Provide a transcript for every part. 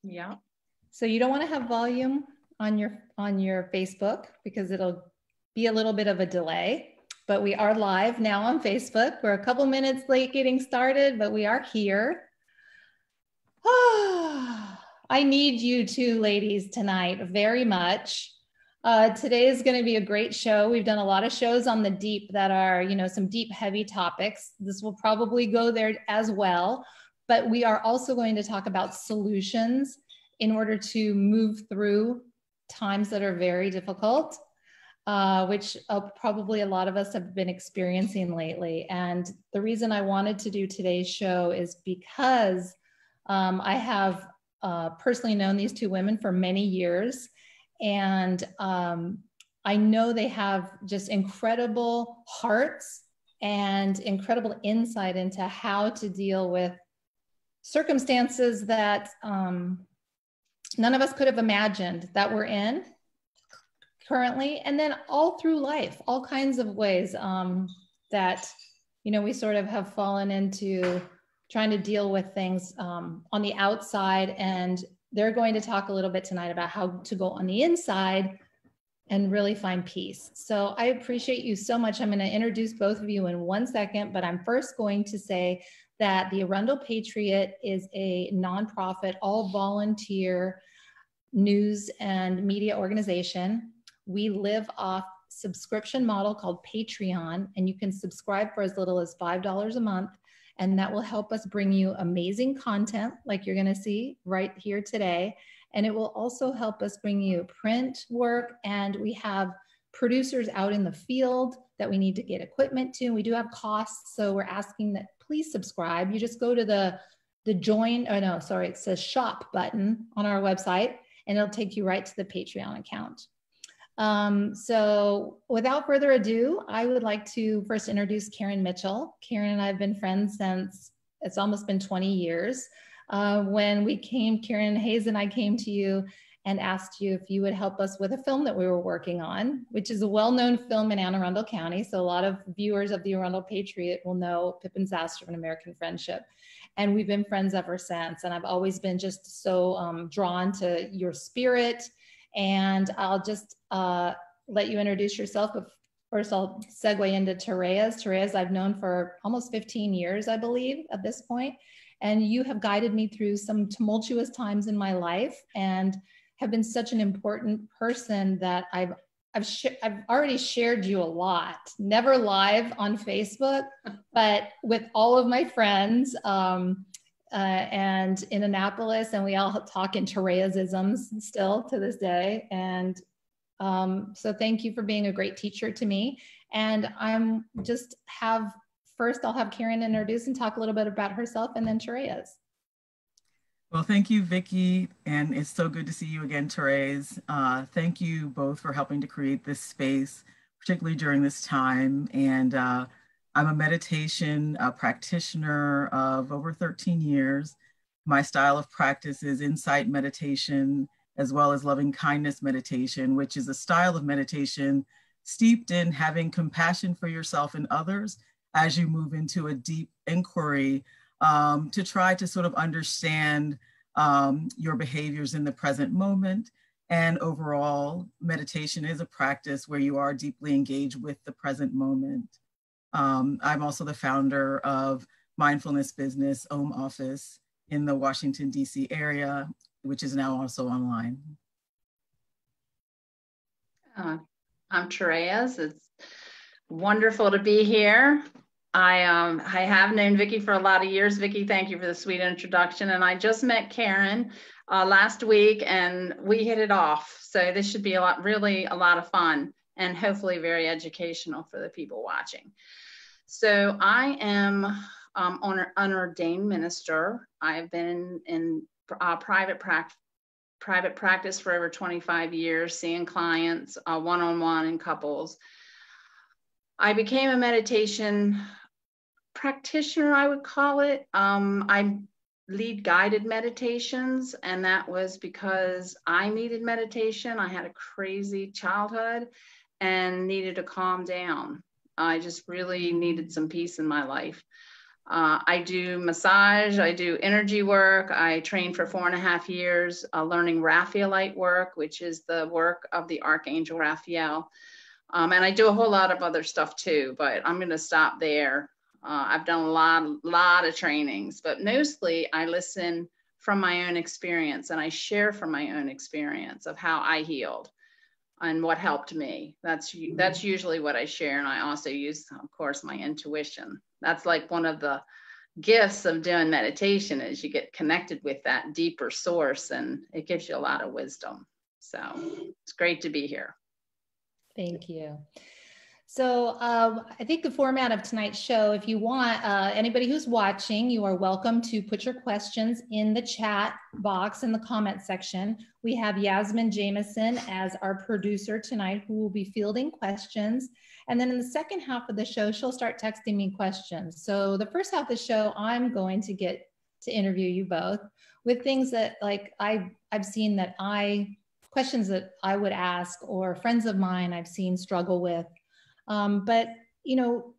Yeah. So you don't want to have volume on your Facebook because it'll be a little bit of a delay, but we are live now on Facebook. We're a couple minutes late getting started, but we are here. I need you two ladies tonight very much. Today is going to be a great show. We've done a lot of shows on the deep that are, some deep, heavy topics. This will probably go there as well, but we are also going to talk about solutions in order to move through times that are very difficult, which probably a lot of us have been experiencing lately. And the reason I wanted to do today's show is because I have personally known these two women for many years, and I know they have just incredible hearts and incredible insight into how to deal with circumstances that none of us could have imagined that we're in currently, and then all through life, all kinds of ways that, we sort of have fallen into trying to deal with things on the outside. And they're going to talk a little bit tonight about how to go on the inside and really find peace. So I appreciate you so much. I'm going to introduce both of you in 1 second, but I'm first going to say that the Arundel Patriot is a nonprofit, all volunteer news and media organization. We live off subscription model called Patreon, and you can subscribe for as little as $5 a month. And that will help us bring you amazing content like you're going to see right here today. And it will also help us bring you print work. And we have producers out in the field that we need to get equipment to. We do have costs. So we're asking that please subscribe. You just go to the join, or no, sorry, it says shop button on our website, and it'll take you right to the Patreon account. So without further ado, I would like to first introduce Karen Mitchell. Karen and I have been friends since it's almost been 20 years. When we came, Karen Hayes and I came to you and asked you if you would help us with a film that we were working on, which is a well-known film in Anne Arundel County. So a lot of viewers of the Arundel Patriot will know Pippin Zaster and American Friendship. And we've been friends ever since. And I've always been just so drawn to your spirit. And I'll just let you introduce yourself. But first, I'll segue into Tereaz. Tereaz, I've known for almost 15 years, I believe, at this point. And you have guided me through some tumultuous times in my life and have been such an important person that I've already shared you a lot, never live on Facebook, but with all of my friends and in Annapolis, and we all talk in Tereazisms still to this day. And so thank you for being a great teacher to me. And first I'll have Karen introduce and talk a little bit about herself, and then Tereaz. Well, thank you, Vicki, and it's so good to see you again, Tereaz. Thank you both for helping to create this space, particularly during this time. And I'm a meditation practitioner of over 13 years. My style of practice is insight meditation, as well as loving kindness meditation, which is a style of meditation steeped in having compassion for yourself and others as you move into a deep inquiry to try to sort of understand your behaviors in the present moment. And overall, meditation is a practice where you are deeply engaged with the present moment. I'm also the founder of mindfulness business Om Office in the Washington, D.C. area, which is now also online. I'm Tereaz. It's wonderful to be here. I have known Vicki for a lot of years. Vicki, thank you for the sweet introduction. And I just met Karen last week, and we hit it off. So this should be really a lot of fun, and hopefully very educational for the people watching. So I am an unordained minister. I've been in private practice for over 25 years, seeing clients one-on-one and couples. I became a meditation practitioner, I would call it. I lead guided meditations, and that was because I needed meditation. I had a crazy childhood and needed to calm down. I just really needed some peace in my life. I do massage, I do energy work. I trained for 4.5 years learning Raphaelite work, which is the work of the Archangel Raphael. And I do a whole lot of other stuff too, but I'm going to stop there. I've done a lot of trainings, but mostly I listen from my own experience and I share from my own experience of how I healed and what helped me. That's usually what I share. And I also use, of course, my intuition. That's like one of the gifts of doing meditation is you get connected with that deeper source and it gives you a lot of wisdom. So it's great to be here. Thank you. So I think the format of tonight's show, if you want, anybody who's watching, you are welcome to put your questions in the chat box in the comment section. We have Yasmin Jameson as our producer tonight who will be fielding questions. And then in the second half of the show, she'll start texting me questions. So the first half of the show, I'm going to get to interview you both with things that like I've seen that questions that I would ask or friends of mine I've seen struggle with. But, you know,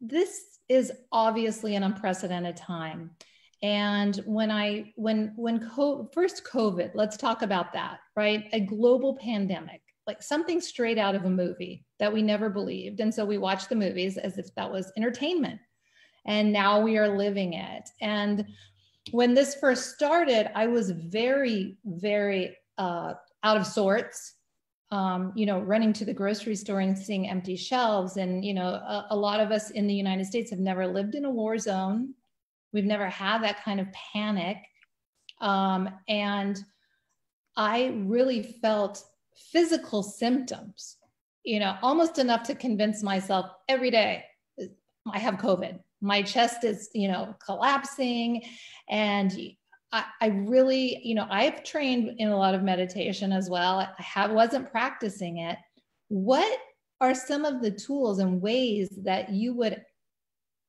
this is obviously an unprecedented time. And first COVID, let's talk about that, right? A global pandemic, like something straight out of a movie that we never believed. And so we watched the movies as if that was entertainment. And now we are living it. And when this first started, I was very, very out of sorts. You know, running to the grocery store and seeing empty shelves. And, you know, a lot of us in the United States have never lived in a war zone. We've never had that kind of panic. And I really felt physical symptoms, you know, almost enough to convince myself every day, I have COVID. My chest is, you know, collapsing. And I really, you know, I've trained in a lot of meditation as well. Wasn't practicing it. What are some of the tools and ways that you would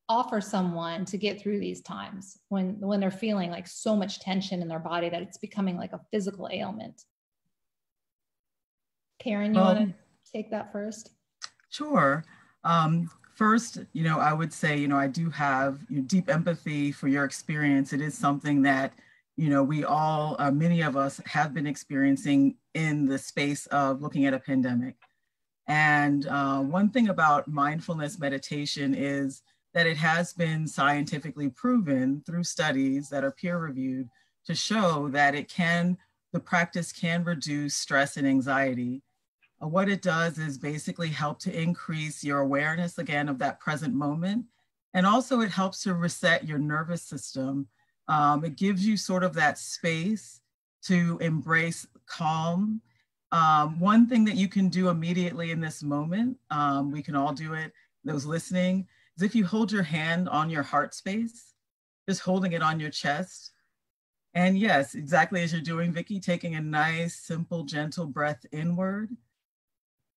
offer someone to get through these times when they're feeling like so much tension in their body that it's becoming like a physical ailment? Karen, you want to take that first? Sure. First, you know, I would say, you know, I do have deep empathy for your experience. It is something that, you know, we all, many of us have been experiencing in the space of looking at a pandemic. And one thing about mindfulness meditation is that it has been scientifically proven through studies that are peer reviewed to show that the practice can reduce stress and anxiety. What it does is basically help to increase your awareness again of that present moment. And also it helps to reset your nervous system. It gives you sort of that space to embrace calm. One thing that you can do immediately in this moment, we can all do it, those listening, is if you hold your hand on your heart space, just holding it on your chest. And yes, exactly as you're doing, Vicki, taking a nice, simple, gentle breath inward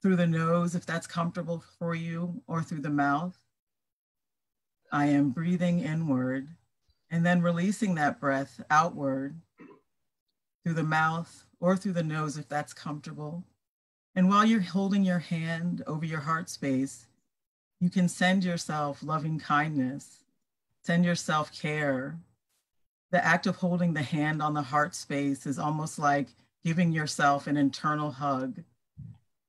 through the nose, if that's comfortable for you, or through the mouth. I am breathing inward and then releasing that breath outward through the mouth or through the nose, if that's comfortable. And while you're holding your hand over your heart space, you can send yourself loving kindness, send yourself care. The act of holding the hand on the heart space is almost like giving yourself an internal hug.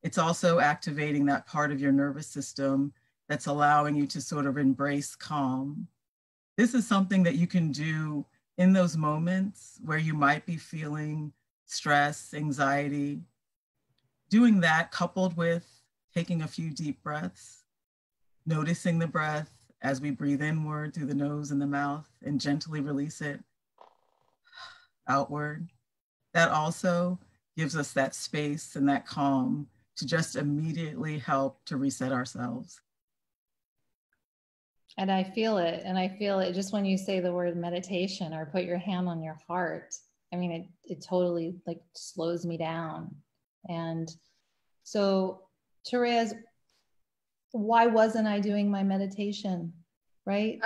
It's also activating that part of your nervous system that's allowing you to sort of embrace calm. This is something that you can do in those moments where you might be feeling stress, anxiety. Doing that coupled with taking a few deep breaths, noticing the breath as we breathe inward through the nose and the mouth and gently release it outward. That also gives us that space and that calm to just immediately help to reset ourselves. And I feel it. And I feel it just when you say the word meditation or put your hand on your heart. I mean, it totally like slows me down. And so, Tereaz, why wasn't I doing my meditation? Right?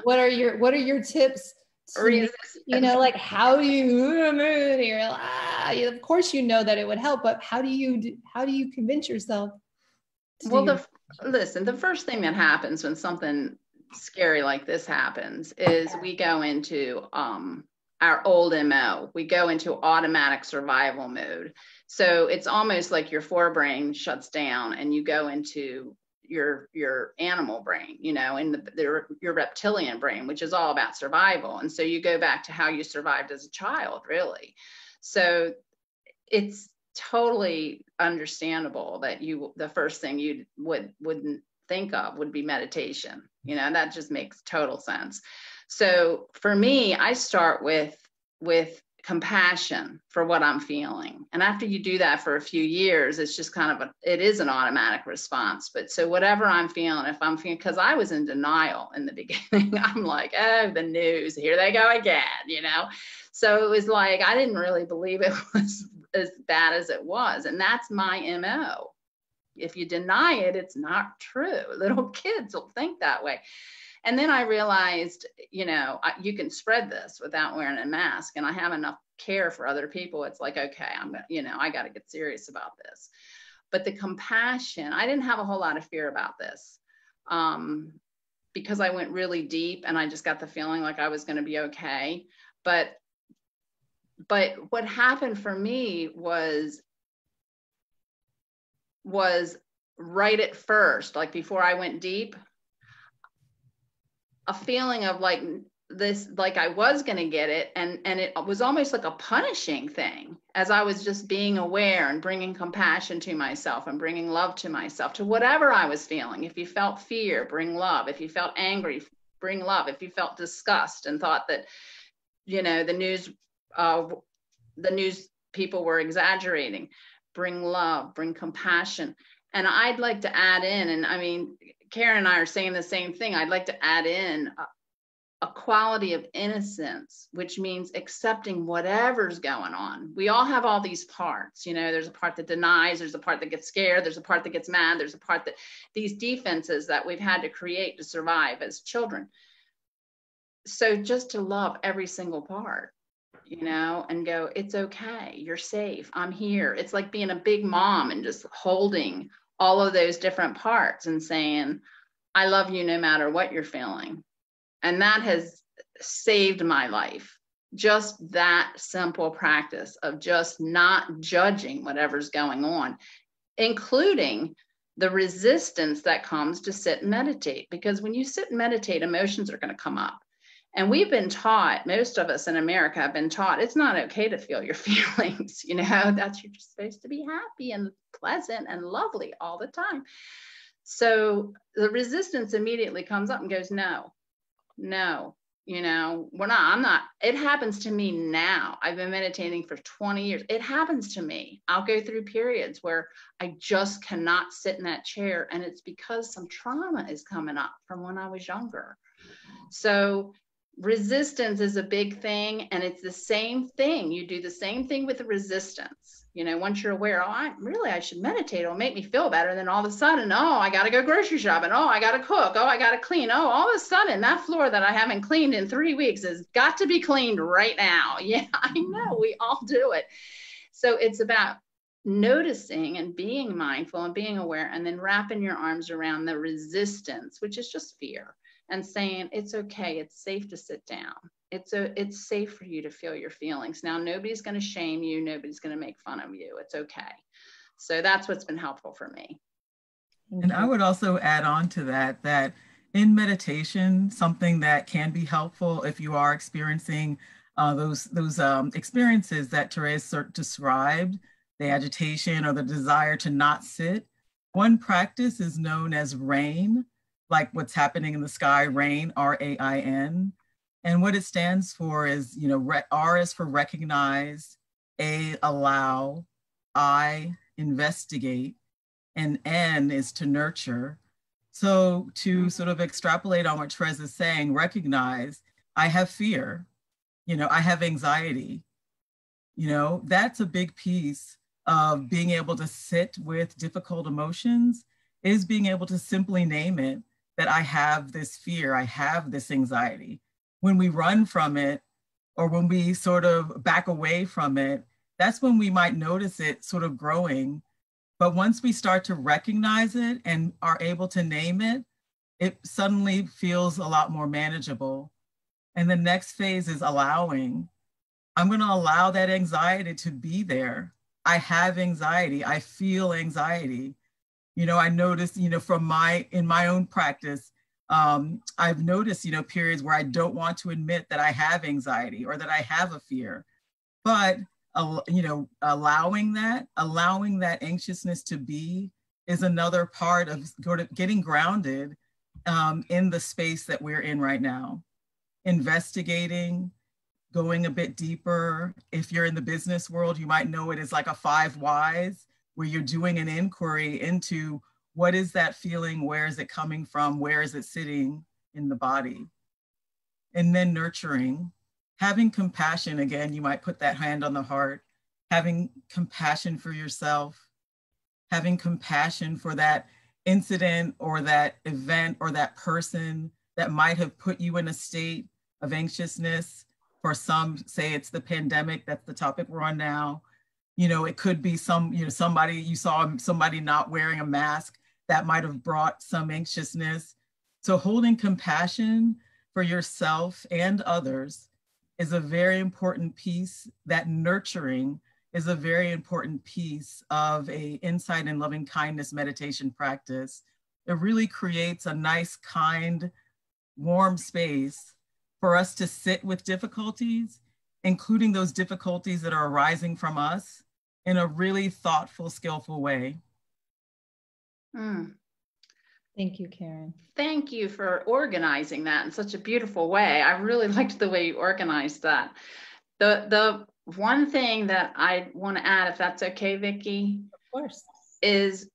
What are your tips? You know, like how do you, of course you know that it would help, but how do you convince yourself? Well, listen, the first thing that happens when something scary like this happens is we go into our old MO. We go into automatic survival mode. So it's almost like your forebrain shuts down and you go into your animal brain, you know, in your reptilian brain, which is all about survival. And so you go back to how you survived as a child, really. So it's totally understandable that the first thing you wouldn't think of would be meditation. You know, that just makes total sense. So for me, I start with compassion for what I'm feeling. And after you do that for a few years, it's just kind of it is an automatic response. But so whatever I'm feeling, if I'm feeling, because I was in denial in the beginning, I'm like, oh, the news, here they go again, you know? So it was like, I didn't really believe it was as bad as it was. And that's my MO. If you deny it, it's not true. Little kids will think that way. And then I realized, you know, you can spread this without wearing a mask. And I have enough care for other people. It's like, okay, I got to get serious about this. But the compassion, I didn't have a whole lot of fear about this because I went really deep and I just got the feeling like I was going to be okay. But what happened for me was right at first, like before I went deep, a feeling of like this, like I was going to get it. And it was almost like a punishing thing as I was just being aware and bringing compassion to myself and bringing love to myself, to whatever I was feeling. If you felt fear, bring love. If you felt angry, bring love. If you felt disgust and thought that, you know, the news people were exaggerating, bring love, bring compassion. And I'd like to add in, and I mean, Karen and I are saying the same thing. I'd like to add in a quality of innocence, which means accepting whatever's going on. We all have all these parts, you know, there's a part that denies, there's a part that gets scared, there's a part that gets mad, there's a part that these defenses that we've had to create to survive as children. So just to love every single part, you know, and go, it's okay, you're safe, I'm here. It's like being a big mom and just holding all of those different parts and saying, I love you no matter what you're feeling. And that has saved my life. Just that simple practice of just not judging whatever's going on, including the resistance that comes to sit and meditate. Because when you sit and meditate, emotions are going to come up. And we've been taught, most of us in America have been taught, it's not okay to feel your feelings, you know, that's you're just supposed to be happy and pleasant and lovely all the time. So the resistance immediately comes up and goes, no, you know, I'm not, it happens to me now. I've been meditating for 20 years. It happens to me. I'll go through periods where I just cannot sit in that chair. And it's because some trauma is coming up from when I was younger. So resistance is a big thing, and it's the same thing. You do the same thing with the resistance. You know, once you're aware, I should meditate, it'll make me feel better. Then all of a sudden, I got to go grocery shopping. I got to cook. I got to clean. All of a sudden, that floor that I haven't cleaned in 3 weeks has got to be cleaned right now. Yeah, I know, we all do it. So it's about noticing and being mindful and being aware, and then wrapping your arms around the resistance, which is just fear. And saying, it's okay, it's safe to sit down. It's safe for you to feel your feelings. Now, nobody's going to shame you. Nobody's going to make fun of you. It's okay. So that's what's been helpful for me. And I would also add on to that in meditation, something that can be helpful if you are experiencing those experiences that Tereaz described, the agitation or the desire to not sit. One practice is known as RAIN, like what's happening in the sky, RAIN, R-A-I-N. And what it stands for is, you know, R is for recognize, A, allow, I, investigate, and N is to nurture. So to sort of extrapolate on what Tereaz is saying, recognize, I have fear, you know, I have anxiety. You know, that's a big piece of being able to sit with difficult emotions, is being able to simply name it, that I have this fear, I have this anxiety. When we run from it, or when we sort of back away from it, that's when we might notice it sort of growing. But once we start to recognize it and are able to name it, it suddenly feels a lot more manageable. And the next phase is allowing. I'm going to allow that anxiety to be there. I have anxiety. I feel anxiety. You know, I noticed, you know, in my own practice, I've noticed, you know, periods where I don't want to admit that I have anxiety or that I have a fear. But, you know, allowing that anxiousness to be is another part of getting grounded in the space that we're in right now. Investigating, going a bit deeper. If you're in the business world, you might know it as like a 5 whys, where you're doing an inquiry into what is that feeling, where is it coming from, where is it sitting in the body? And then nurturing, having compassion. Again, you might put that hand on the heart, having compassion for yourself, having compassion for that incident or that event or that person that might have put you in a state of anxiousness. For some, say it's the pandemic, that's the topic we're on now. You know, it could be somebody, you saw somebody not wearing a mask that might have brought some anxiousness. So holding compassion for yourself and others is a very important piece. That nurturing is a very important piece of a insight and loving kindness meditation practice. It really creates a nice, kind, warm space for us to sit with difficulties, including those difficulties that are arising from us, in a really thoughtful, skillful way. Thank you, Karen. Thank you for organizing that in such a beautiful way. I really liked the way you organized that. The one thing that I want to add, if that's okay, Vicki, of course, is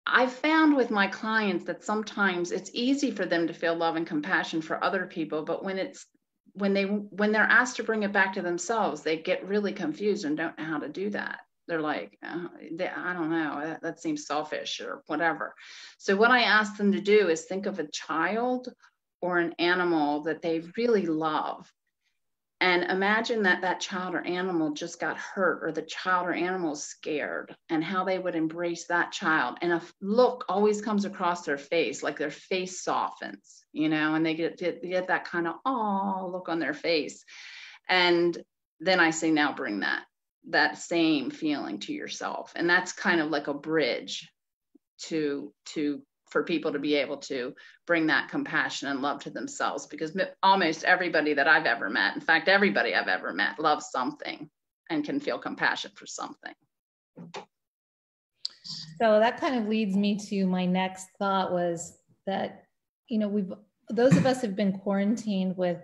I found with my clients that sometimes it's easy for them to feel love and compassion for other people, but when they're asked to bring it back to themselves, they get really confused and don't know how to do that. They're like, I don't know, that seems selfish or whatever. So what I ask them to do is think of a child or an animal that they really love. And imagine that child or animal just got hurt, or the child or animal is scared, and how they would embrace that child. And a look always comes across their face, like their face softens, you know, and they get that kind of, oh, look on their face. And then I say, now bring that same feeling to yourself. And that's kind of like a bridge for people to be able to bring that compassion and love to themselves, because almost everybody that I've ever met, in fact, everybody I've ever met, loves something and can feel compassion for something. So that kind of leads me to my next thought, was that, you know, those of us have been quarantined with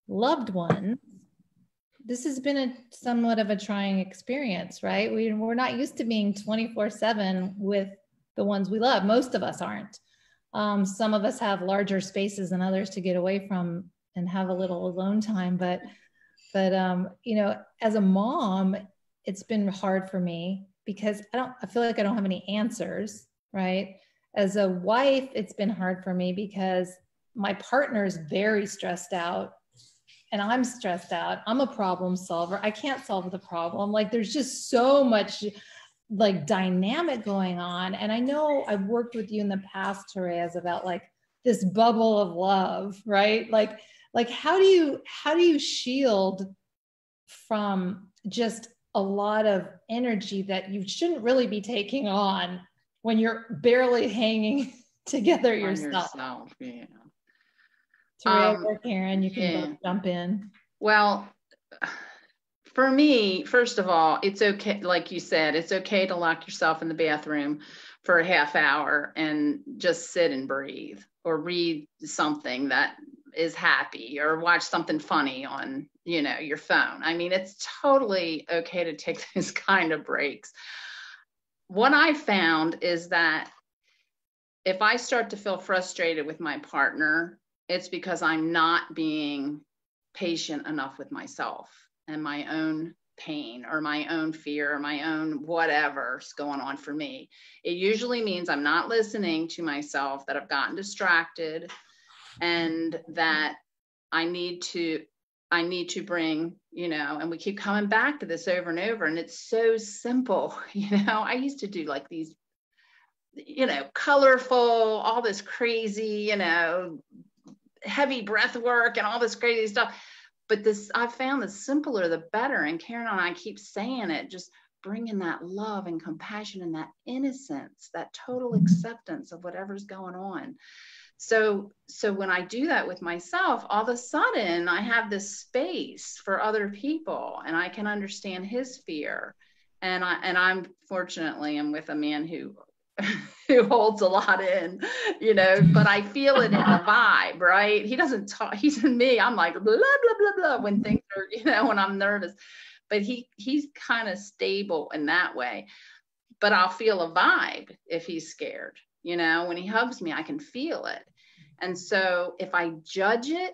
loved ones. This has been somewhat of a trying experience, right? We're not used to being 24/7 with the ones we love. Most of us aren't. Some of us have larger spaces than others to get away from and have a little alone time. But you know, as a mom, it's been hard for me because I feel like I don't have any answers, right? As a wife, it's been hard for me because my partner is very stressed out and I'm stressed out. I'm a problem solver. I can't solve the problem. Like, there's just so much like dynamic going on. And I know I've worked with you in the past, Tereaz, about like this bubble of love, right? Like how do you shield from just a lot of energy that you shouldn't really be taking on when you're barely hanging together yourself? Yeah. Tereaz or Karen, you can both jump in. Well, for me, first of all, it's okay. Like you said, it's okay to lock yourself in the bathroom for a half hour and just sit and breathe, or read something that is happy, or watch something funny on, you know, your phone. I mean, it's totally okay to take those kind of breaks. What I found is that if I start to feel frustrated with my partner, it's because I'm not being patient enough with myself and my own pain or my own fear or my own whatever's going on for me. It usually means I'm not listening to myself, that I've gotten distracted, and that I need to bring, you know, and we keep coming back to this over and over, and it's so simple. You know, I used to do like these colorful, all this crazy, heavy breath work and all this crazy stuff. But I've found the simpler, the better. And Karen and I keep saying it, just bringing that love and compassion and that innocence, that total acceptance of whatever's going on. So when I do that with myself, all of a sudden I have this space for other people, and I can understand his fear. And I'm fortunately, I'm with a man who holds a lot in, but I feel it in the vibe, right? He doesn't talk, he's in me. I'm like, blah, blah, blah, blah, when things are, when I'm nervous, but he's kind of stable in that way. But I'll feel a vibe if he's scared, when he hugs me, I can feel it. And so if I judge it,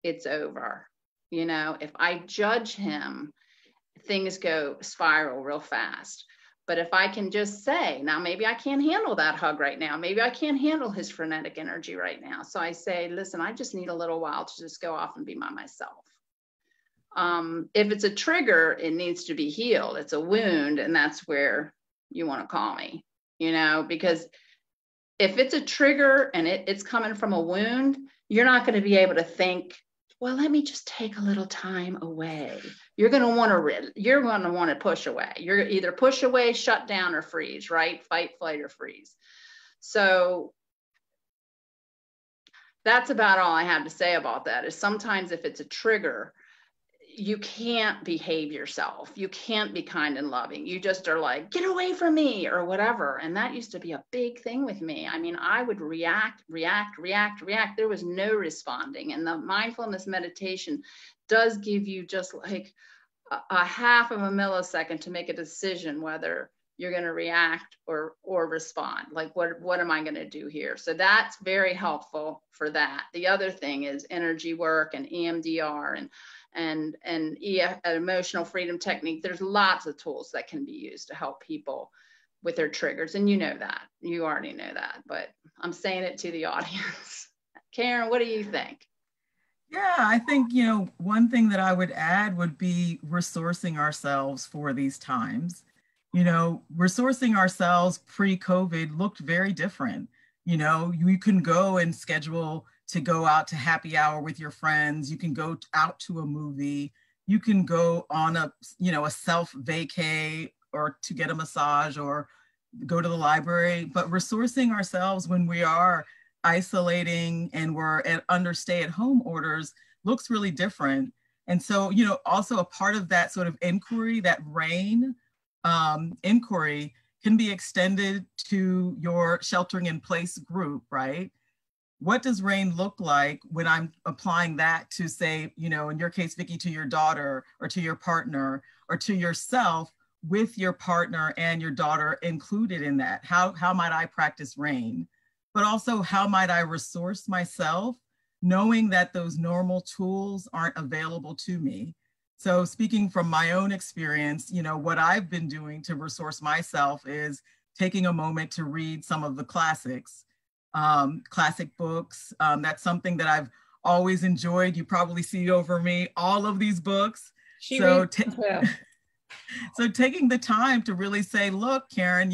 it's over. If I judge him, things go spiral real fast. But if I can just say, now, maybe I can't handle that hug right now. Maybe I can't handle his frenetic energy right now. So I say, listen, I just need a little while to just go off and be by myself. If it's a trigger, it needs to be healed. It's a wound. And that's where you want to call me, because if it's a trigger and it's coming from a wound, you're not going to be able to think, well, let me just take a little time away. You're going to want to push away. You're either push away, shut down, or freeze, right? Fight, flight, or freeze. So that's about all I have to say about that. Is sometimes if it's a trigger, you can't behave yourself. You can't be kind and loving. You just are like, get away from me or whatever. And that used to be a big thing with me. I mean, I would react. There was no responding. And the mindfulness meditation does give you just like a half of a millisecond to make a decision whether you're going to react or respond. Like, what am I going to do here? So that's very helpful for that. The other thing is energy work and EMDR and emotional freedom technique. There's lots of tools that can be used to help people with their triggers. And you already know that, but I'm saying it to the audience. Karen, what do you think? Yeah, I think, one thing that I would add would be resourcing ourselves for these times. Resourcing ourselves pre-COVID looked very different. You can go and schedule to go out to happy hour with your friends. You can go out to a movie. You can go on a self vacay or to get a massage or go to the library. But resourcing ourselves when we are isolating and we're under stay-at-home orders looks really different. And so, also a part of that sort of inquiry, that RAIN inquiry, can be extended to your sheltering in place group, right? What does RAIN look like when I'm applying that to, say, in your case, Vicki, to your daughter or to your partner or to yourself, with your partner and your daughter included in that? How might I practice RAIN? But also, how might I resource myself, knowing that those normal tools aren't available to me? So speaking from my own experience, what I've been doing to resource myself is taking a moment to read some of the classics, classic books. That's something that I've always enjoyed. You probably see over me all of these books. So taking the time to really say, look, Karen,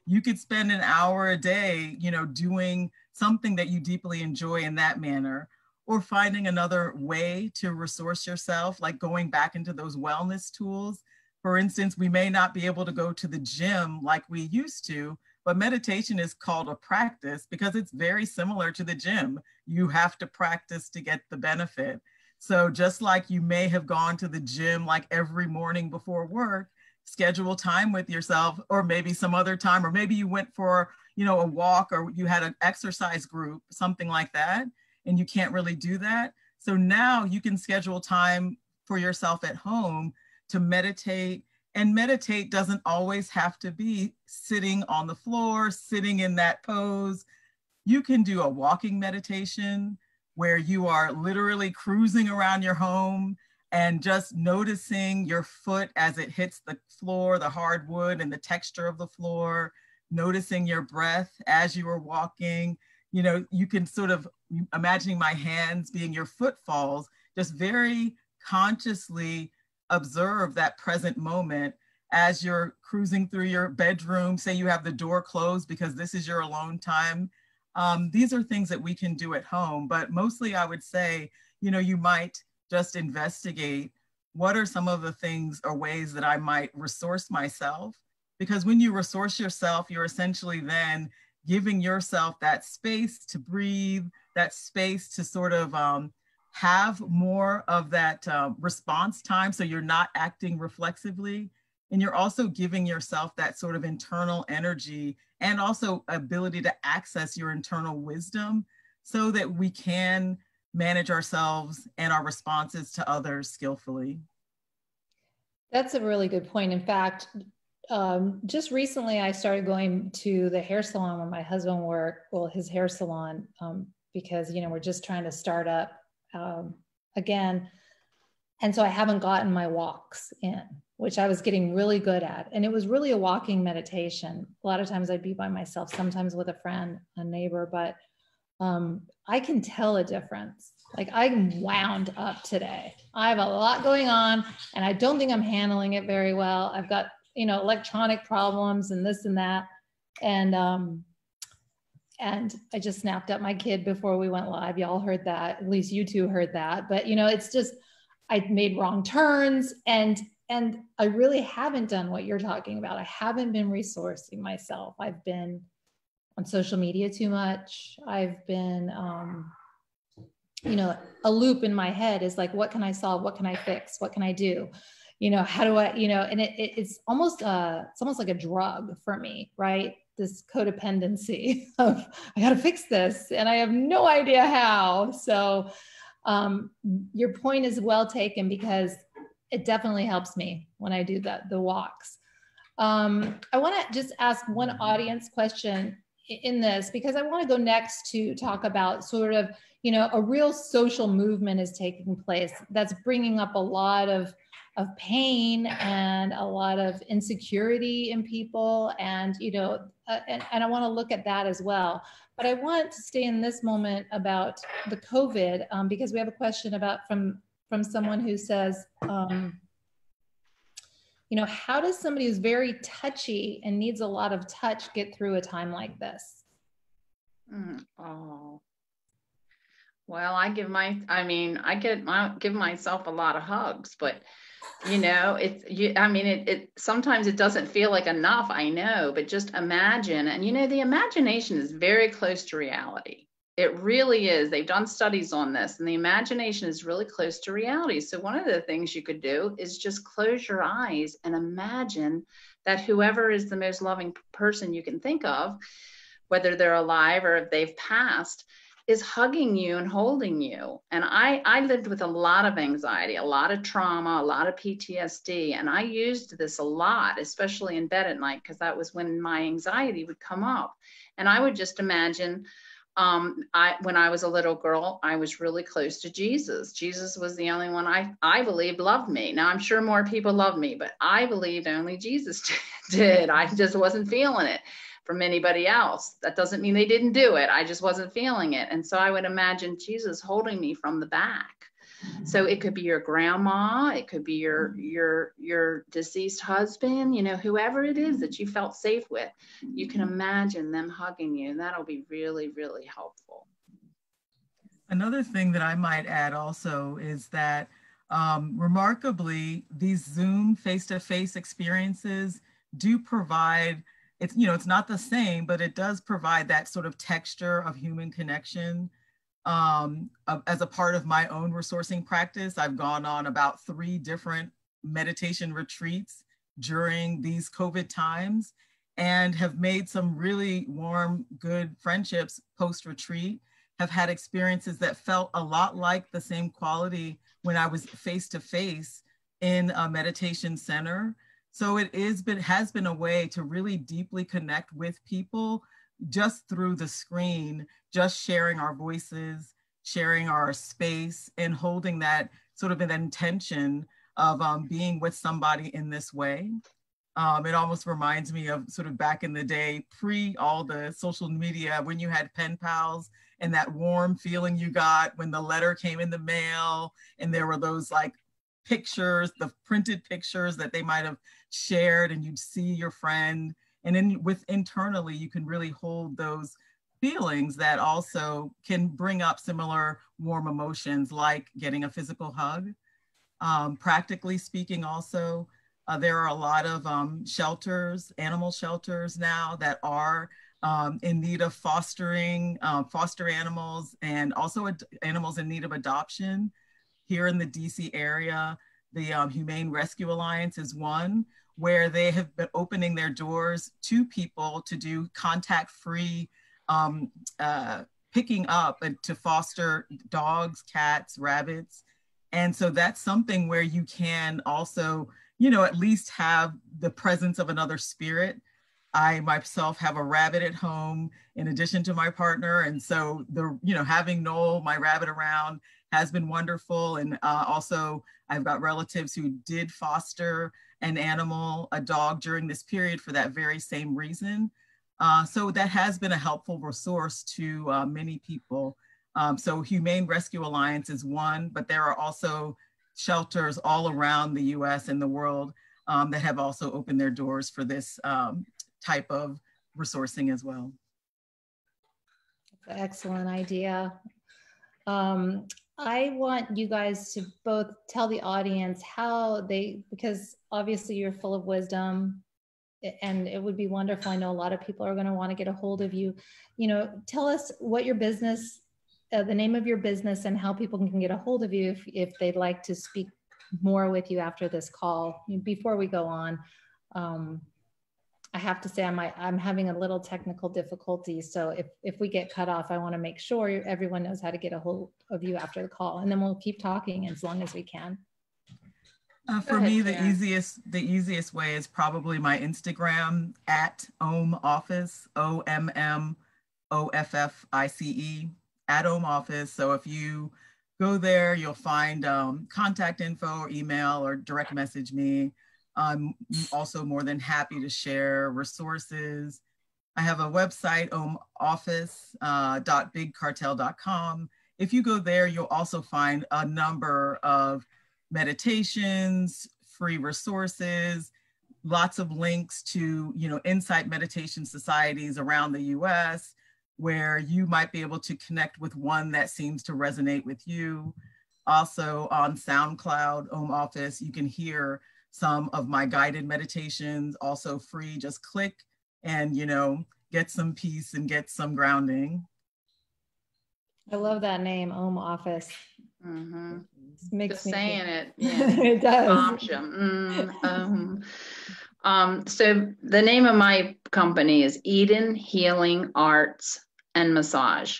you could spend an hour a day, doing something that you deeply enjoy in that manner, or finding another way to resource yourself, like going back into those wellness tools. For instance, we may not be able to go to the gym like we used to, but meditation is called a practice because it's very similar to the gym. You have to practice to get the benefit. So just like you may have gone to the gym like every morning before work, schedule time with yourself, or maybe some other time, or maybe you went for, a walk, or you had an exercise group, something like that, and you can't really do that. So now you can schedule time for yourself at home to meditate. And meditate doesn't always have to be sitting on the floor, sitting in that pose. You can do a walking meditation where you are literally cruising around your home and just noticing your foot as it hits the floor, the hardwood and the texture of the floor, noticing your breath as you are walking. You can sort of imagining my hands being your footfalls, just very consciously observe that present moment as you're cruising through your bedroom, say you have the door closed because this is your alone time. These are things that we can do at home, but mostly I would say, you know, you might just investigate what are some of the things or ways that I might resource myself. Because when you resource yourself, you're essentially then giving yourself that space to breathe, that space to sort of have more of that response time, so you're not acting reflexively. And you're also giving yourself that sort of internal energy and also ability to access your internal wisdom so that we can manage ourselves and our responses to others skillfully. That's a really good point. In fact, just recently I started going to the hair salon where my husband worked, well, his hair salon, because, you know, we're just trying to start up again. And so I haven't gotten my walks in, which I was getting really good at. And it was really a walking meditation. A lot of times I'd be by myself, sometimes with a friend, a neighbor, but I can tell a difference. Like, I'm wound up today. I have a lot going on and I don't think I'm handling it very well. I've got, you know, electronic problems and this and that. And I just snapped up my kid before we went live. Y'all heard that. At least you two heard that. But, you know, it's just, I made wrong turns and I really haven't done what you're talking about. I haven't been resourcing myself. I've been on social media too much. I've been, you know, a loop in my head is like, what can I solve? What can I fix? What can I do? You know, how do I, you know, and it's almost like a drug for me, right? This codependency of, I got to fix this and I have no idea how. So your point is well taken, because it definitely helps me when I do the walks. I want to just ask one audience question in this, because I want to go next to talk about sort of, you know, a real social movement is taking place that's bringing up a lot of pain and a lot of insecurity in people. And, you know, and I want to look at that as well. But I want to stay in this moment about the COVID, because we have a question about from someone who says, you know, how does somebody who's very touchy and needs a lot of touch get through a time like this? Oh, well, I give myself a lot of hugs, but you know, sometimes it doesn't feel like enough, I know, but just imagine. And you know, the imagination is very close to reality. It really is. They've done studies on this, and the imagination is really close to reality. So one of the things you could do is just close your eyes and imagine that whoever is the most loving person you can think of, whether they're alive or if they've passed, is hugging you and holding you. And I lived with a lot of anxiety, a lot of trauma, a lot of PTSD. And I used this a lot, especially in bed at night, because that was when my anxiety would come up. And I would just imagine, when I was a little girl, I was really close to Jesus. Jesus was the only one I believed loved me. Now, I'm sure more people love me, but I believed only Jesus did. I just wasn't feeling it from anybody else. That doesn't mean they didn't do it. I just wasn't feeling it. And so I would imagine Jesus holding me from the back. So it could be your grandma, it could be your deceased husband, you know, whoever it is that you felt safe with, you can imagine them hugging you, and that'll be really, really helpful. Another thing that I might add also is that remarkably, these Zoom face-to-face experiences do provide, it's, you know, it's not the same, but it does provide that sort of texture of human connection. As a part of my own resourcing practice, I've gone on about 3 different meditation retreats during these COVID times and have made some really warm, good friendships post-retreat, have had experiences that felt a lot like the same quality when I was face-to-face in a meditation center. So it has been a way to really deeply connect with people just through the screen, just sharing our voices, sharing our space, and holding that sort of an intention of being with somebody in this way. It almost reminds me of sort of back in the day, pre all the social media, when you had pen pals and that warm feeling you got when the letter came in the mail, and there were those like pictures, the printed pictures that they might have shared, and you'd see your friend. And then internally, you can really hold those feelings that also can bring up similar warm emotions, like getting a physical hug. Practically speaking also, there are a lot of shelters, animal shelters now that are in need of fostering, foster animals, and also animals in need of adoption. Here in the DC area, the Humane Rescue Alliance is one where they have been opening their doors to people to do contact-free picking up and to foster dogs, cats, rabbits. And so that's something where you can also, you know, at least have the presence of another spirit. I myself have a rabbit at home in addition to my partner. And so having Noel, my rabbit, around has been wonderful. And also I've got relatives who did foster an animal, a dog, during this period for that very same reason. So that has been a helpful resource to many people. So Humane Rescue Alliance is one, but there are also shelters all around the US and the world that have also opened their doors for this type of resourcing as well. That's an excellent idea. I want you guys to both tell the audience how because obviously you're full of wisdom, and it would be wonderful. I know a lot of people are going to want to get a hold of you. You know, tell us what your business, the name of your business, and how people can get a hold of you if they'd like to speak more with you after this call. Before we go on, I have to say I'm having a little technical difficulty. So if we get cut off, I want to make sure everyone knows how to get a hold of you after the call, and then we'll keep talking as long as we can. For me, the easiest way is probably my Instagram at Ohm Office, OMMOFFICE, at Ohm Office. So if you go there, you'll find contact info or email or direct message me. I'm also more than happy to share resources. I have a website, ohmoffice.bigcartel.com. If you go there, you'll also find a number of meditations, free resources, lots of links to, insight meditation societies around the US, where you might be able to connect with one that seems to resonate with you. Also on SoundCloud, Ohm Office, you can hear some of my guided meditations, also free. Just click and, get some peace and get some grounding. I love that name, Ohm Office. Mm-hmm. Makes Just me saying feel... it. Yeah. It does. So the name of my company is Eden Healing Arts and Massage.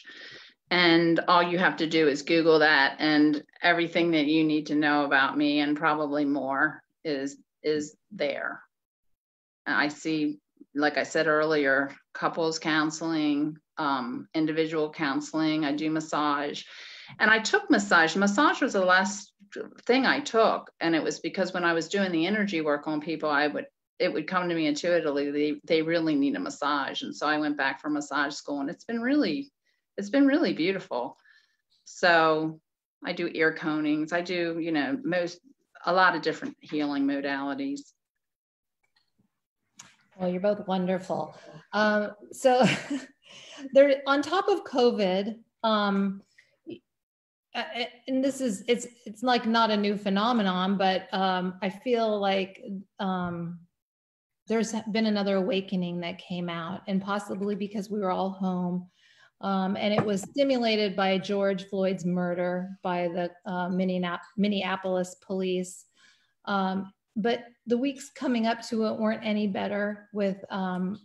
And all you have to do is Google that, and everything that you need to know about me, and probably more, is there. And I see, like I said earlier, couples counseling, individual counseling. I do massage. And I took massage. Massage was the last thing I took. And it was because when I was doing the energy work on people, it would come to me intuitively, they really need a massage. And so I went back for massage school, and it's been really beautiful. So I do ear conings. I do, a lot of different healing modalities. Well, you're both wonderful. So there, on top of COVID, and this is, it's like not a new phenomenon, but I feel like there's been another awakening that came out, and possibly because we were all home. And it was stimulated by George Floyd's murder by the Minneapolis police. But the weeks coming up to it weren't any better, with Ahmaud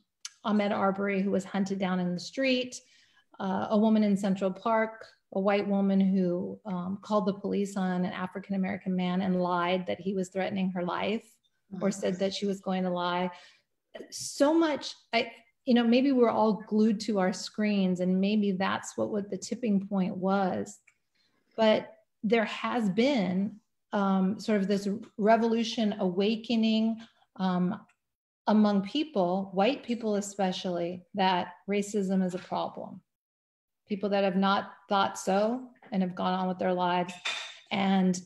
Arbery, who was hunted down in the street, a woman in Central Park, a white woman who called the police on an African-American man and lied that he was threatening her life, or said that she was going to lie. So much, maybe we're all glued to our screens, and maybe that's what the tipping point was. But there has been sort of this revolution awakening among people, white people especially, that racism is a problem. People that have not thought so and have gone on with their lives. And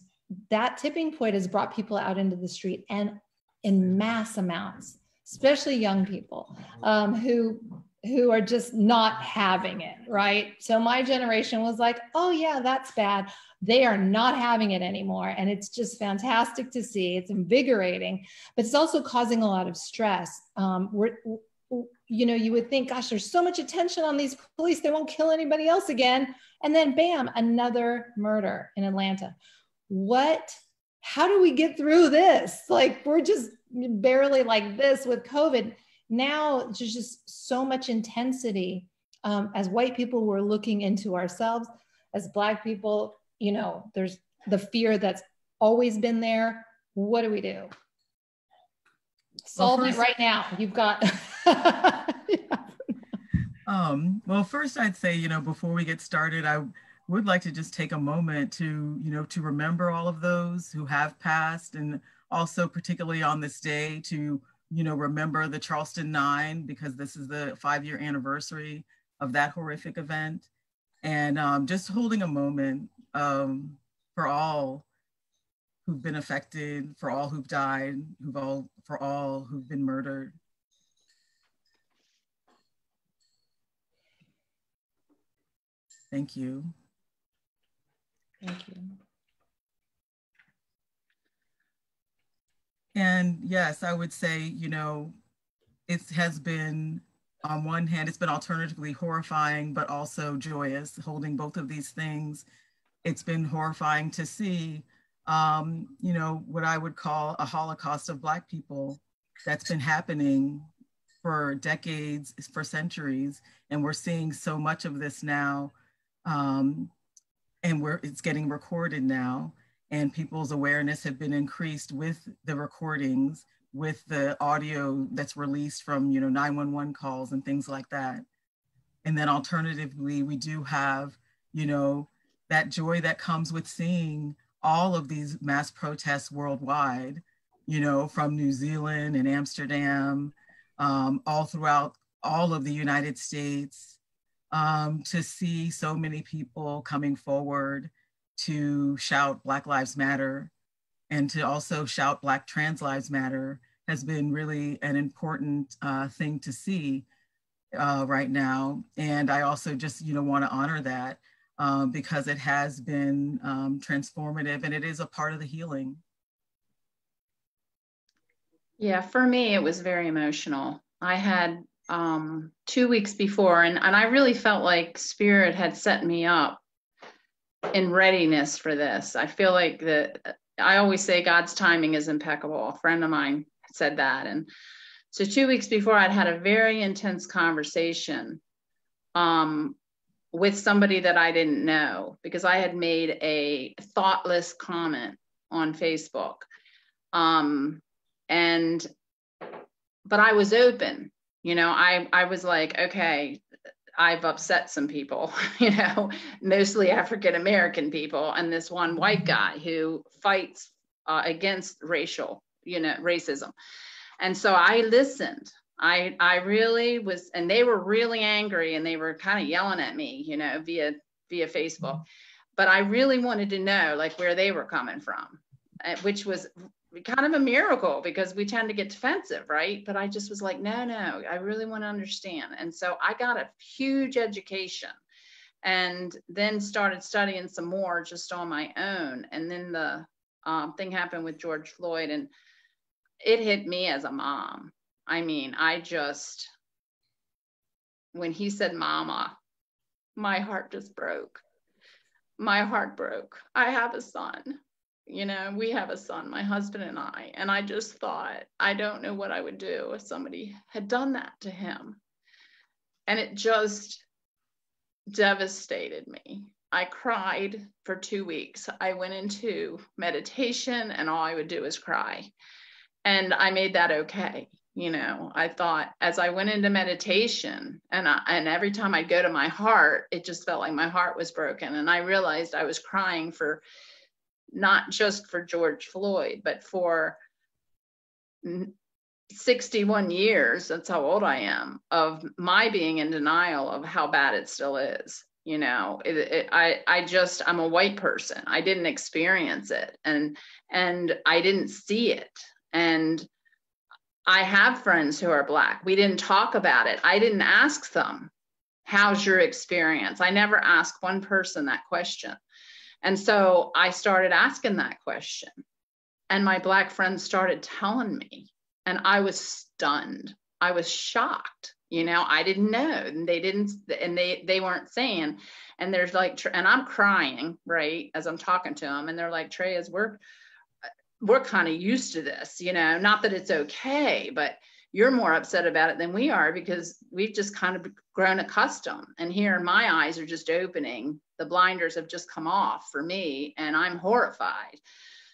that tipping point has brought people out into the street and in mass amounts, especially young people who are just not having it, right? So my generation was like, oh yeah, that's bad. They are not having it anymore. And it's just fantastic to see. It's invigorating, but it's also causing a lot of stress. You would think, gosh, there's so much attention on these police, they won't kill anybody else again. And then bam, another murder in Atlanta. How do we get through this? Like, we're just barely like this with COVID. Now there's just so much intensity. As white people, we're looking into ourselves. As Black people, there's the fear that's always been there. What do we do? Solve it right now. You've got. Well, first I'd say, before we get started, I would like to just take a moment to remember all of those who have passed, and also particularly on this day to, remember the Charleston 9, because this is the 5-year anniversary of that horrific event. And just holding a moment for all who've been affected, for all who've died, for all who've been murdered. Thank you. Thank you. And yes, I would say, it has been, on one hand, it's been alternatively horrifying, but also joyous, holding both of these things. It's been horrifying to see, what I would call a Holocaust of Black people that's been happening for decades, for centuries. And we're seeing so much of this now. And it's getting recorded now, and people's awareness have been increased with the recordings, with the audio that's released from 911 calls and things like that. And then alternatively, we do have that joy that comes with seeing all of these mass protests worldwide, from New Zealand and Amsterdam, all throughout all of the United States. To see so many people coming forward to shout Black Lives Matter, and to also shout Black Trans Lives Matter, has been really an important thing to see right now. And I also just want to honor that because it has been transformative, and it is a part of the healing. Yeah, for me, it was very emotional. I had 2 weeks before, and I really felt like Spirit had set me up in readiness for this. I feel like I always say God's timing is impeccable. A friend of mine said that. And so 2 weeks before, I'd had a very intense conversation with somebody that I didn't know, because I had made a thoughtless comment on Facebook. But I was open. I was like, okay, I've upset some people, mostly African-American people, and this one white guy who fights against racism. And so I listened. I really was, and they were really angry, and they were kind of yelling at me, via Facebook. But I really wanted to know where they were coming from, which was kind of a miracle, because we tend to get defensive, right? But I just was like, no, I really want to understand. And so I got a huge education, and then started studying some more just on my own. And then the thing happened with George Floyd, and it hit me as a mom. I mean, when he said mama, my heart just broke. My heart broke. I have a son. We have a son, my husband and I just thought, I don't know what I would do if somebody had done that to him. And it just devastated me. I cried for 2 weeks. I went into meditation, and all I would do is cry. And I made that okay. I thought, as I went into meditation, and every time I'd go to my heart, it just felt like my heart was broken. And I realized I was crying for not just for George Floyd, but for 61 years, that's how old I am, of my being in denial of how bad it still is. You know, I'm a white person. I didn't experience it, and I didn't see it. And I have friends who are Black. We didn't talk about it. I didn't ask them, how's your experience? I never asked one person that question. And so I started asking that question, and my Black friends started telling me, and I was stunned. I was shocked. You know, I didn't know, and they weren't saying, and there's like, and I'm crying, right, as I'm talking to them, and they're like, Tereaz, we're kind of used to this, you know, not that it's okay, but you're more upset about it than we are, because we've just kind of grown accustomed. And here my eyes are just opening. The blinders have just come off for me, and I'm horrified.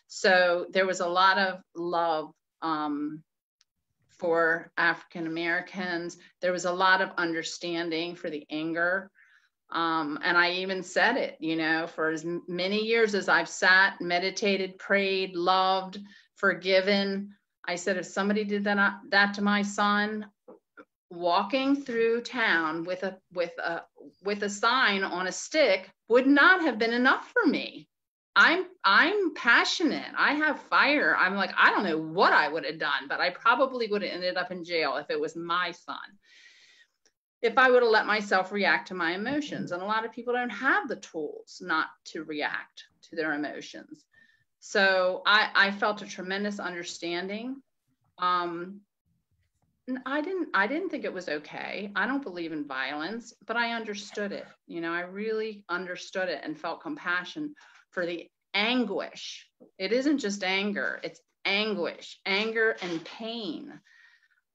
So there was a lot of love for African Americans. There was a lot of understanding for the anger. And I even said it, you know, for as many years as I've sat, meditated, prayed, loved, forgiven. I said, if somebody did that to my son, walking through town with a sign on a stick would not have been enough for me. I'm passionate. I have fire. I'm like, I don't know what I would have done, but I probably would have ended up in jail if it was my son, if I would have let myself react to my emotions. And a lot of people don't have the tools not to react to their emotions. So I felt a tremendous understanding. I didn't think it was okay. I don't believe in violence, but I understood it. You know, I really understood it and felt compassion for the anguish. It isn't just anger, it's anguish, anger and pain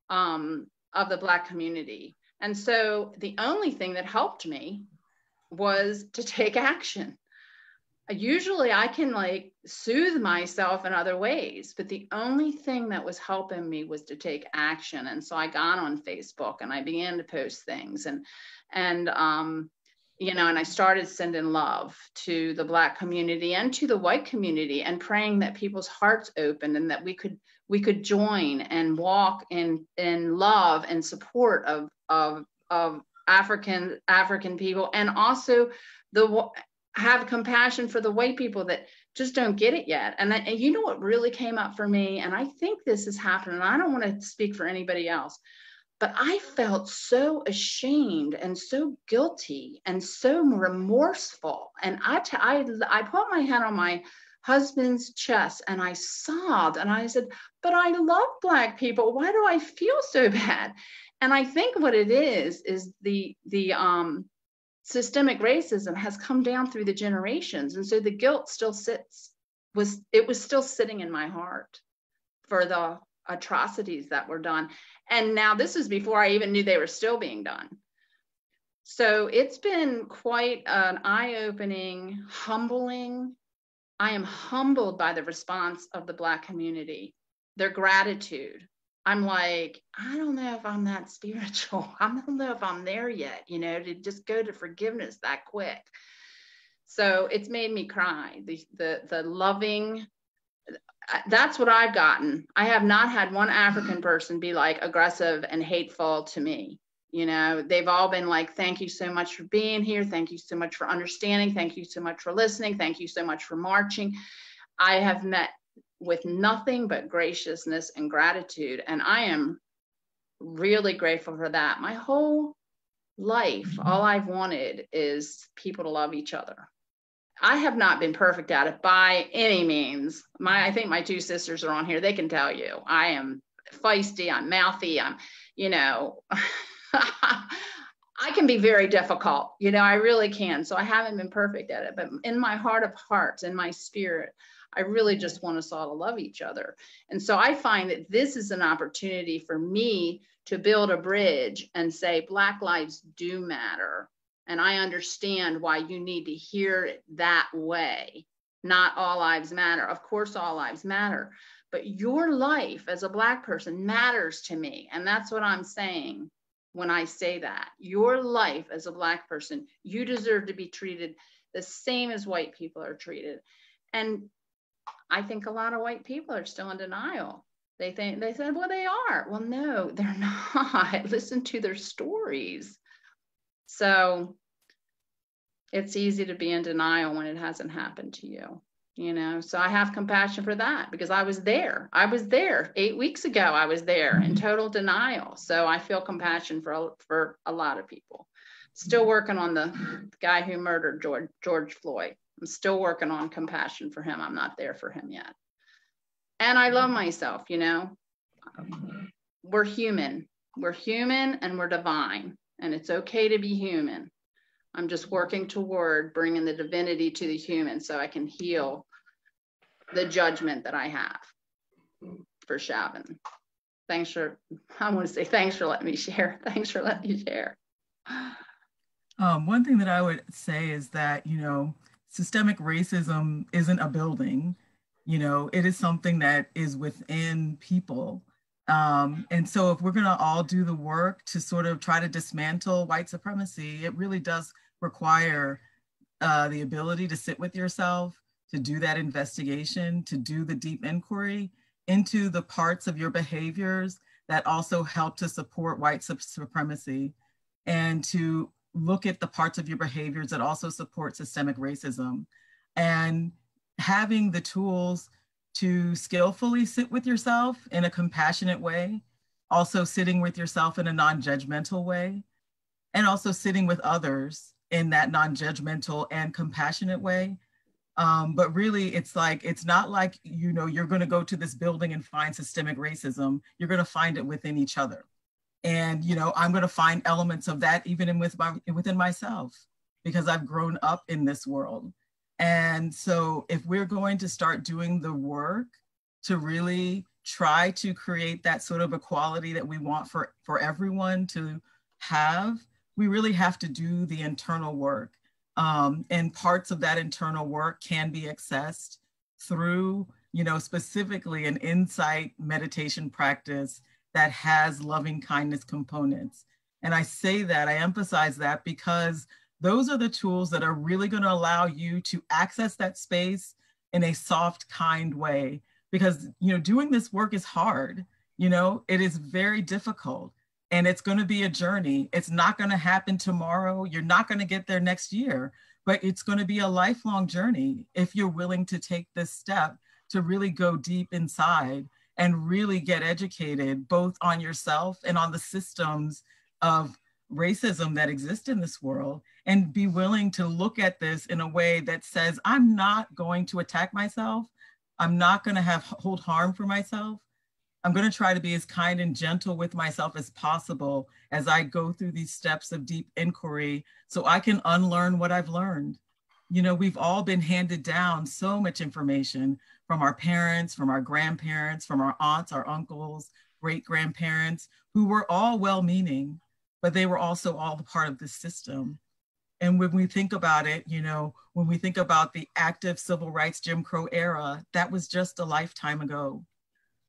of the Black community. And so the only thing that helped me was to take action. Usually I can like soothe myself in other ways, but the only thing that was helping me was to take action. And so I got on Facebook and I began to post things, and you know, and I started sending love to the Black community and to the white community, and praying that people's hearts opened and that we could join and walk in love and support of African people, and also have compassion for the white people that just don't get it yet. And you know what really came up for me, and I think this is happening, and I don't want to speak for anybody else, but I felt so ashamed and so guilty and so remorseful. And I put my hand on my husband's chest and I sobbed, and I said, but I love Black people. Why do I feel so bad? And I think what it is the systemic racism has come down through the generations. And so the guilt still was still sitting in my heart for the atrocities that were done. And now this is before I even knew they were still being done. So it's been quite an eye-opening, humbling. I am humbled by the response of the Black community, their gratitude. I'm like, I don't know if I'm that spiritual. I don't know if I'm there yet, you know, to just go to forgiveness that quick. So it's made me cry. The loving, that's what I've gotten. I have not had one African person be like aggressive and hateful to me. You know, they've all been like, thank you so much for being here. Thank you so much for understanding. Thank you so much for listening. Thank you so much for marching. I have met with nothing but graciousness and gratitude. And I am really grateful for that. My whole life, all I've wanted is people to love each other. I have not been perfect at it by any means. I think my two sisters are on here. They can tell you I am feisty, I'm mouthy, I'm, you know, I can be very difficult, you know, I really can. So I haven't been perfect at it, but in my heart of hearts, in my spirit, I really just want us all to love each other. And so I find that this is an opportunity for me to build a bridge and say, Black lives do matter. And I understand why you need to hear it that way. Not all lives matter. Of course, all lives matter. But your life as a Black person matters to me. And that's what I'm saying when I say that. Your life as a Black person, you deserve to be treated the same as white people are treated. And I think a lot of white people are still in denial. They said, well, they are. Well, no, they're not. Listen to their stories. So It's easy to be in denial when it hasn't happened to you, you know? So I have compassion for that because I was there. 8 weeks ago. I was there in total denial. So I feel compassion for a lot of people. Still working on the guy who murdered George Floyd. I'm still working on compassion for him. I'm not there for him yet. And I love myself, you know? We're human. We're human and we're divine. And it's okay to be human. I'm just working toward bringing the divinity to the human so I can heal the judgment that I have for Shavin. I want to say thanks for letting me share. Thanks for letting me share. One thing that I would say is that, you know, systemic racism isn't a building, you know, it is something that is within people. And so if we're going to all do the work to sort of try to dismantle white supremacy, it really does require the ability to sit with yourself, to do that investigation, to do the deep inquiry into the parts of your behaviors that also help to support white supremacy, and to look at the parts of your behaviors that also support systemic racism. And having the tools to skillfully sit with yourself in a compassionate way, also sitting with yourself in a non-judgmental way, and also sitting with others in that non-judgmental and compassionate way. But really, it's not like, you know, you're going to go to this building and find systemic racism. You're going to find it within each other. And, you know, I'm going to find elements of that even within myself, because I've grown up in this world. And so if we're going to start doing the work to really try to create that sort of equality that we want for everyone to have, we really have to do the internal work. And parts of that internal work can be accessed through, you know, specifically an insight meditation practice that has loving kindness components. And I say that, I emphasize that, because those are the tools that are really going to allow you to access that space in a soft, kind way. Because, you know, doing this work is hard. You know, it is very difficult, and it's going to be a journey. It's not going to happen tomorrow. You're not going to get there next year, but it's going to be a lifelong journey if you're willing to take this step to really go deep inside and really get educated both on yourself and on the systems of racism that exist in this world, and be willing to look at this in a way that says, I'm not going to attack myself. I'm not going to hold harm for myself. I'm going to try to be as kind and gentle with myself as possible as I go through these steps of deep inquiry so I can unlearn what I've learned. You know, we've all been handed down so much information from our parents, from our grandparents, from our aunts, our uncles, great-grandparents, who were all well-meaning, but they were also all part of the system. And when we think about it, you know, when we think about the active civil rights Jim Crow era, that was just a lifetime ago.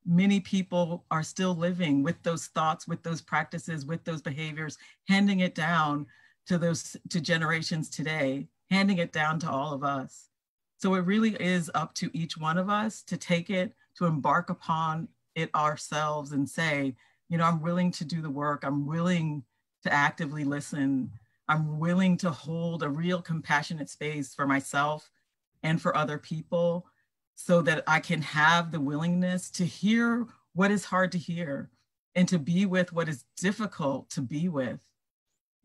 Many people are still living with those thoughts, with those practices, with those behaviors, handing it down to generations today, handing it down to all of us. So it really is up to each one of us to take it, to embark upon it ourselves and say, you know, I'm willing to do the work. I'm willing to actively listen. I'm willing to hold a real compassionate space for myself and for other people, so that I can have the willingness to hear what is hard to hear and to be with what is difficult to be with,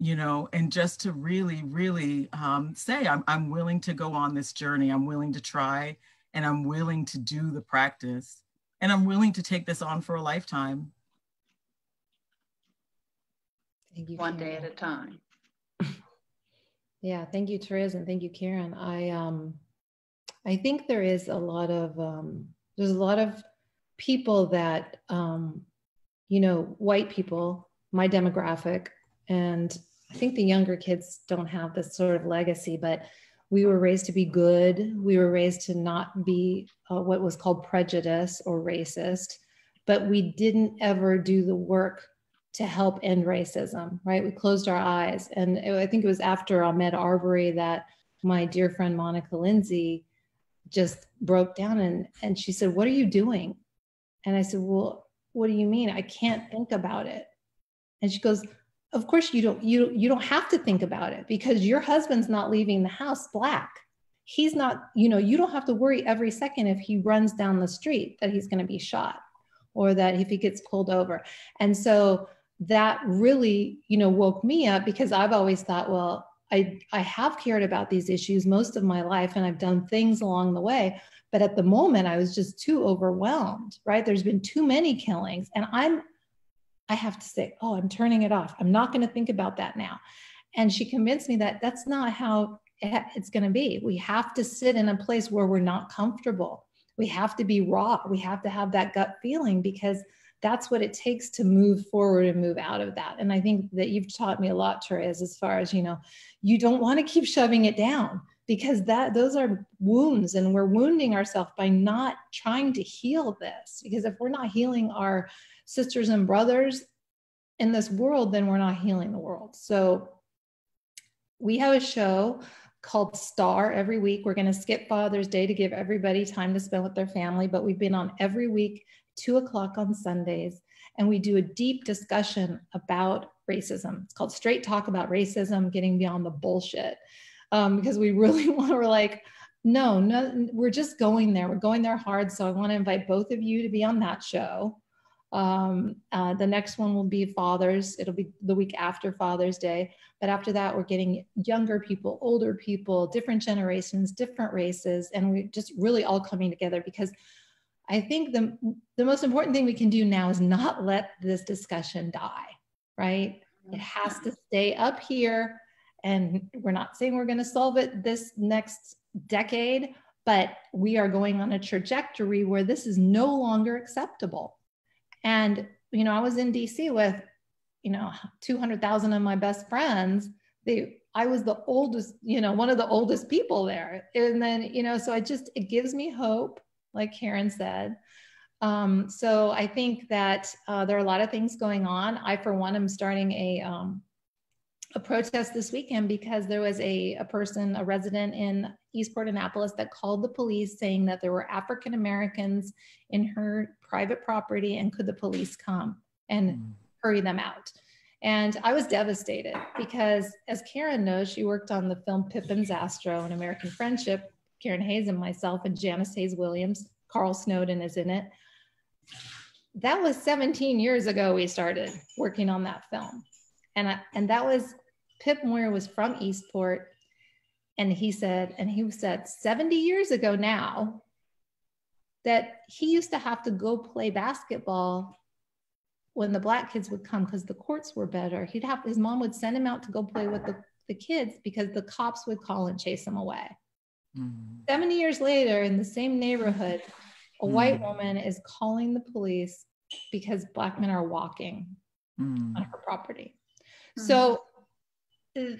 you know, and just to really, really say, I'm willing to go on this journey. I'm willing to try, and I'm willing to do the practice, and I'm willing to take this on for a lifetime. Thank you. One day at a time. Yeah, thank you, Tereaz, and thank you, Karen. I think there is a lot of there's a lot of people that you know, white people, my demographic, and I think the younger kids don't have this sort of legacy, but we were raised to be good. We were raised to not be what was called prejudice or racist, but we didn't ever do the work to help end racism, right? We closed our eyes. And I think it was after Ahmaud Arbery that my dear friend Monica Lindsay just broke down and she said, "What are you doing?" And I said, "Well, what do you mean? I can't think about it." And she goes, of course you don't have to think about it because your husband's not leaving the house black. He's not, you don't have to worry every second if he runs down the street that he's going to be shot or that if he gets pulled over. And so that really, woke me up because I've always thought, well, I have cared about these issues most of my life and I've done things along the way. But at the moment, I was just too overwhelmed, right? There's been too many killings. And I have to say, oh, I'm turning it off. I'm not going to think about that now. And she convinced me that that's not how it's going to be. We have to sit in a place where we're not comfortable. We have to be raw. We have to have that gut feeling because that's what it takes to move forward and move out of that. And I think that you've taught me a lot, Tereaz, as far as, you don't want to keep shoving it down because those are wounds and we're wounding ourselves by not trying to heal this. Because if we're not healing our sisters and brothers in this world, then we're not healing the world. So we have a show called Star every week. We're going to skip Father's Day to give everybody time to spend with their family, but we've been on every week, 2:00 on Sundays, and we do a deep discussion about racism. It's called Straight Talk About Racism, Getting Beyond the Bullshit, because we really we're like, no, we're just going there. We're going there hard. So I want to invite both of you to be on that show. The next one will be Fathers. It'll be the week after Father's Day. But after that, we're getting younger people, older people, different generations, different races, and we're just really all coming together because I think the most important thing we can do now is not let this discussion die, right? It has to stay up here, and we're not saying we're going to solve it this next decade, but we are going on a trajectory where this is no longer acceptable. And, I was in DC with, 200,000 of my best friends. I was the oldest, one of the oldest people there. And then, so it gives me hope, like Karen said. So I think that there are a lot of things going on. I, for one, am starting a protest this weekend because there was a resident in Eastport, Annapolis that called the police saying that there were African Americans in her private property and could the police come and hurry them out. And I was devastated because, as Karen knows, she worked on the film Pippin's Astro and American Friendship, Karen Hayes and myself and Janice Hayes Williams. Carl Snowden is in it. That was 17 years ago we started working on that film. And that was, Pip Moyer was from Eastport. And he said 70 years ago now that he used to have to go play basketball when the Black kids would come because the courts were better. His mom would send him out to go play with the kids because the cops would call and chase him away. 70 years later, in the same neighborhood, a white woman is calling the police because Black men are walking on her property. So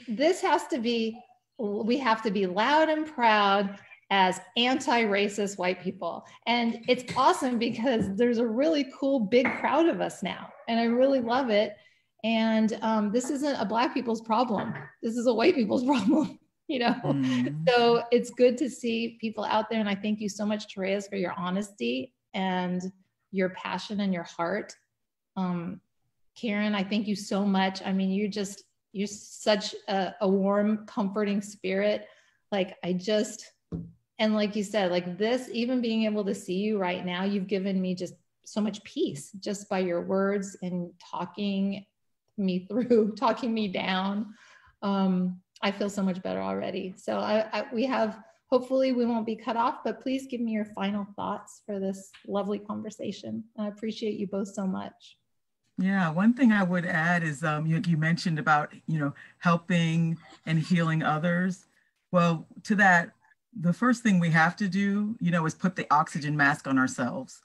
this has to be, we have to be loud and proud as anti-racist white people. And it's awesome because there's a really cool big crowd of us now. And I really love it. And this isn't a Black people's problem. This is a white people's problem. So it's good to see people out there. And I thank you so much, Tereaz, for your honesty and your passion and your heart. Karen, I thank you so much. I mean, you're such a warm, comforting spirit. And like you said, like this, even being able to see you right now, you've given me just so much peace just by your words and talking me through, talking me down. I feel so much better already. So hopefully we won't be cut off, but please give me your final thoughts for this lovely conversation. I appreciate you both so much. Yeah, one thing I would add is you mentioned about, helping and healing others. Well, to that, the first thing we have to do, is put the oxygen mask on ourselves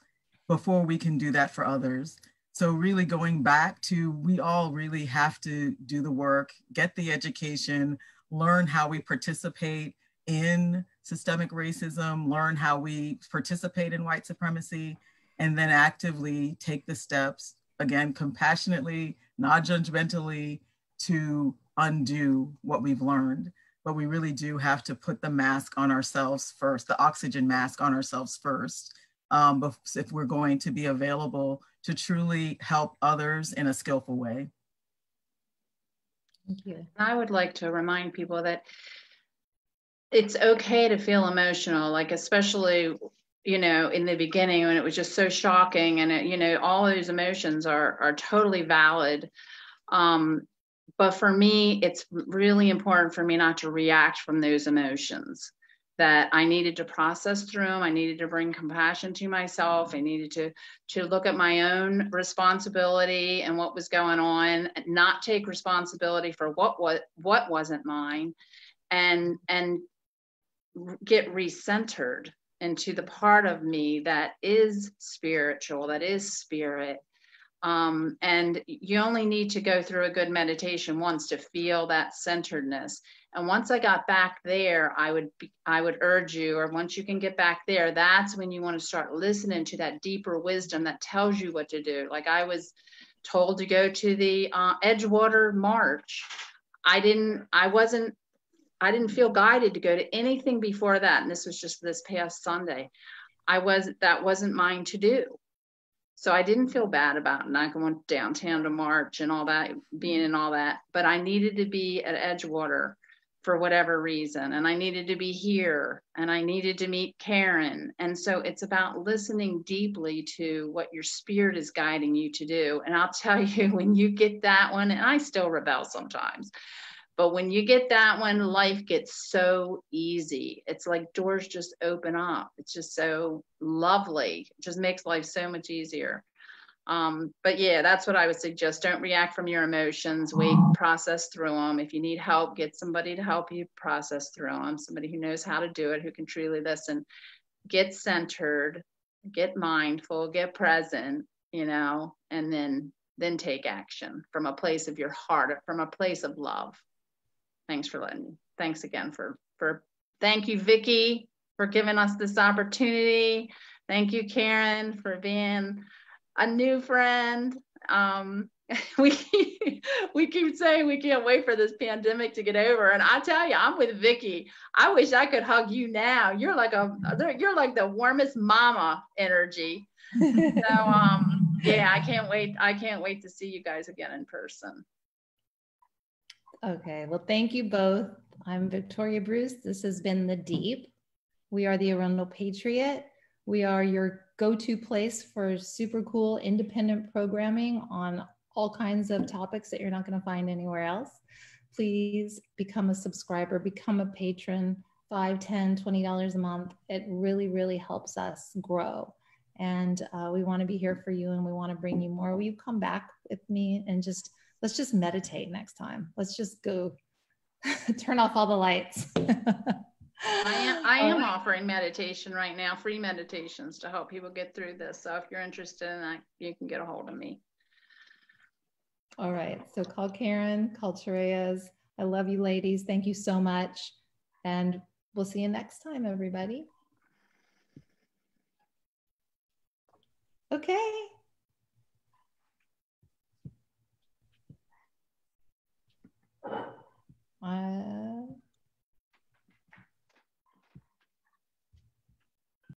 before we can do that for others. So really going back to, we all really have to do the work, get the education, learn how we participate in systemic racism, learn how we participate in white supremacy, and then actively take the steps, again, compassionately, not judgmentally, to undo what we've learned. But we really do have to put the mask on ourselves first, the oxygen mask on ourselves first, if we're going to be available to truly help others in a skillful way. Thank you. I would like to remind people that it's okay to feel emotional, like especially, you know, in the beginning when it was just so shocking, and it, you know, all those emotions are totally valid. But for me, it's really important for me not to react from those emotions, that I needed to process through them. I needed to bring compassion to myself. I needed to look at my own responsibility and what was going on, not take responsibility for what wasn't mine, and get recentered into the part of me that is spiritual, that is spirit. And you only need to go through a good meditation once to feel that centeredness. And once I got back there, I would urge you, or once you can get back there, that's when you want to start listening to that deeper wisdom that tells you what to do. Like I was told to go to the Edgewater March. I didn't feel guided to go to anything before that. And this was just this past Sunday. That wasn't mine to do. So I didn't feel bad about not going downtown to march and all that, being in all that, but I needed to be at Edgewater for whatever reason. And I needed to be here, and I needed to meet Karen. And so it's about listening deeply to what your spirit is guiding you to do. And I'll tell you, when you get that one, and I still rebel sometimes, but when you get that one, life gets so easy. It's like doors just open up. It's just so lovely. It just makes life so much easier. But yeah, that's what I would suggest. Don't react from your emotions. Wait, process through them. If you need help, get somebody to help you process through them. Somebody who knows how to do it, who can truly listen. Get centered, get mindful, get present, you know, and then take action from a place of your heart, from a place of love. Thanks for letting me. Thanks again thank you, Vicki, for giving us this opportunity. Thank you, Karen, for being a new friend. We keep saying we can't wait for this pandemic to get over, and I tell you, I'm with Vicki. I wish I could hug you now. You're like the warmest mama energy. So yeah, I can't wait. I can't wait to see you guys again in person. Okay, well, thank you both. I'm Victoria Bruce. This has been The Deep. We are the Arundel Patriot. We are your go-to place for super cool independent programming on all kinds of topics that you're not going to find anywhere else. Please become a subscriber, become a patron, $5, $10, $20 a month. It really, really helps us grow. And we want to be here for you, and we want to bring you more. Will you come back with me and let's just meditate next time. Let's just go turn off all the lights. I am offering meditation right now, free meditations to help people get through this. So if you're interested in that, you can get a hold of me. All right. So call Karen, call Tereaz. I love you, ladies. Thank you so much. And we'll see you next time, everybody. Okay.